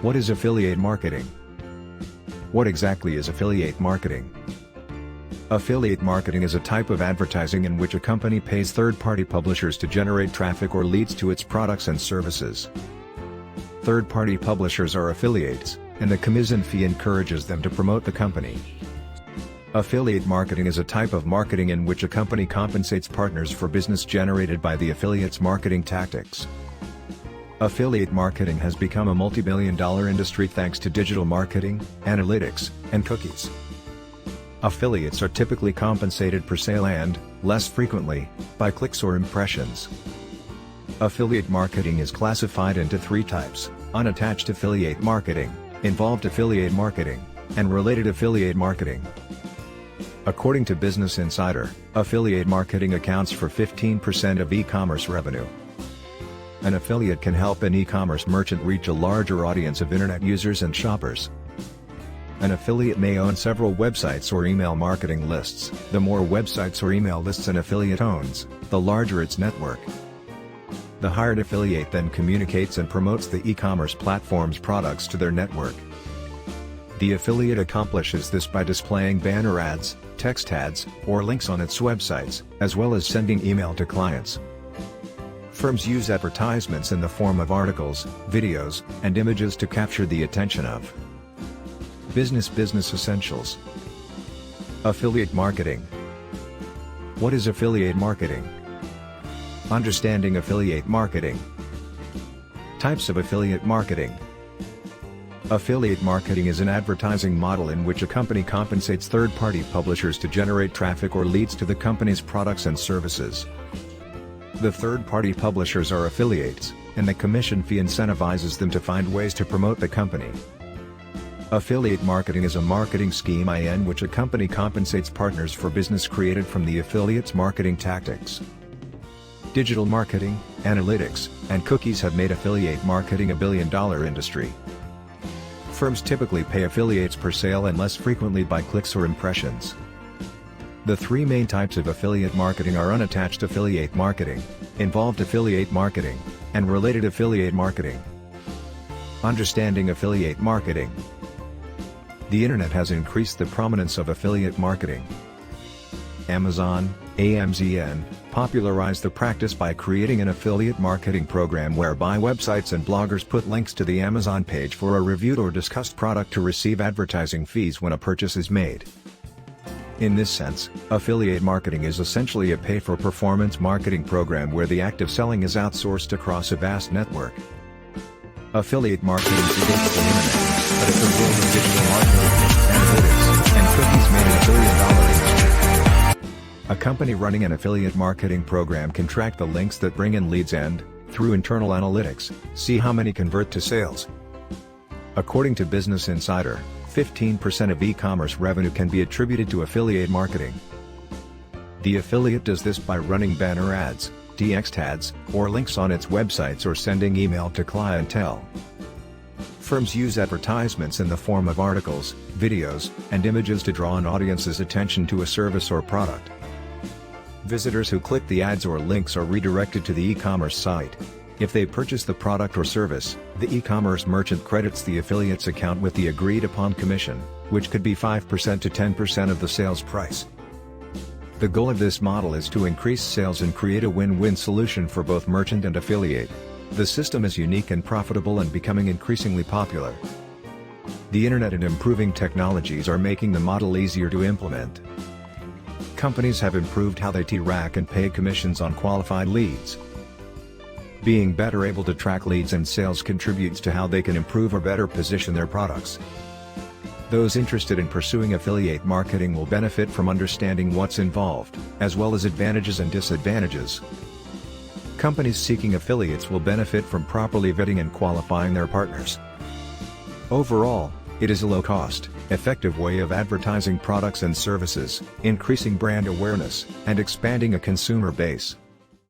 What is affiliate marketing? What exactly is affiliate marketing? Affiliate marketing is a type of advertising in which a company pays third-party publishers to generate traffic or leads to its products and services. Third-party publishers are affiliates, and the commission fee encourages them to promote the company. Affiliate marketing is a type of marketing in which a company compensates partners for business generated by the affiliate's marketing tactics. Affiliate marketing has become a multi-billion-dollar industry thanks to digital marketing, analytics, and cookies. Affiliates are typically compensated per sale and, less frequently, by clicks or impressions. Affiliate marketing is classified into three types: unattached affiliate marketing, involved affiliate marketing, and related affiliate marketing. According to Business Insider, affiliate marketing accounts for 15% of e-commerce revenue. An affiliate can help an e-commerce merchant reach a larger audience of internet users and shoppers. An affiliate may own several websites or email marketing lists. The more websites or email lists an affiliate owns, the larger its network. The hired affiliate then communicates and promotes the e-commerce platform's products to their network. The affiliate accomplishes this by displaying banner ads, text ads, or links on its websites, as well as sending email to clients. Firms use advertisements in the form of articles, videos, and images to capture the attention of business essentials. Affiliate marketing. What is affiliate marketing? Understanding affiliate marketing. Types of affiliate marketing. Affiliate marketing is an advertising model in which a company compensates third-party publishers to generate traffic or leads to the company's products and services. The third-party publishers are affiliates, and the commission fee incentivizes them to find ways to promote the company. Affiliate marketing is a marketing scheme in which a company compensates partners for business created from the affiliate's marketing tactics. Digital marketing, analytics, and cookies have made affiliate marketing a billion-dollar industry. Firms typically pay affiliates per sale and less frequently by clicks or impressions. The three main types of affiliate marketing are unattached affiliate marketing, involved affiliate marketing, and related affiliate marketing. Understanding affiliate marketing. The internet has increased the prominence of affiliate marketing. Amazon, AMZN, popularized the practice by creating an affiliate marketing program whereby websites and bloggers put links to the Amazon page for a reviewed or discussed product to receive advertising fees when a purchase is made. In this sense, affiliate marketing is essentially a pay-for-performance marketing program where the act of selling is outsourced across a vast network. Affiliate marketing predates the internet, but it's a world of digital marketing, analytics, and cookies made an $1 billion industry. A company running an affiliate marketing program can track the links that bring in leads and, through internal analytics, see how many convert to sales. According to Business Insider, 15% of e-commerce revenue can be attributed to affiliate marketing. The affiliate does this by running banner ads, text ads, or links on its websites or sending email to clientele. Firms use advertisements in the form of articles, videos, and images to draw an audience's attention to a service or product. Visitors who click the ads or links are redirected to the e-commerce site. If they purchase the product or service, the e-commerce merchant credits the affiliate's account with the agreed-upon commission, which could be 5% to 10% of the sales price. The goal of this model is to increase sales and create a win-win solution for both merchant and affiliate. The system is unique and profitable and becoming increasingly popular. The internet and improving technologies are making the model easier to implement. Companies have improved how they track and pay commissions on qualified leads. Being better able to track leads and sales contributes to how they can improve or better position their products. Those interested in pursuing affiliate marketing will benefit from understanding what's involved, as well as advantages and disadvantages. Companies seeking affiliates will benefit from properly vetting and qualifying their partners. Overall, it is a low-cost, effective way of advertising products and services, increasing brand awareness, and expanding a consumer base.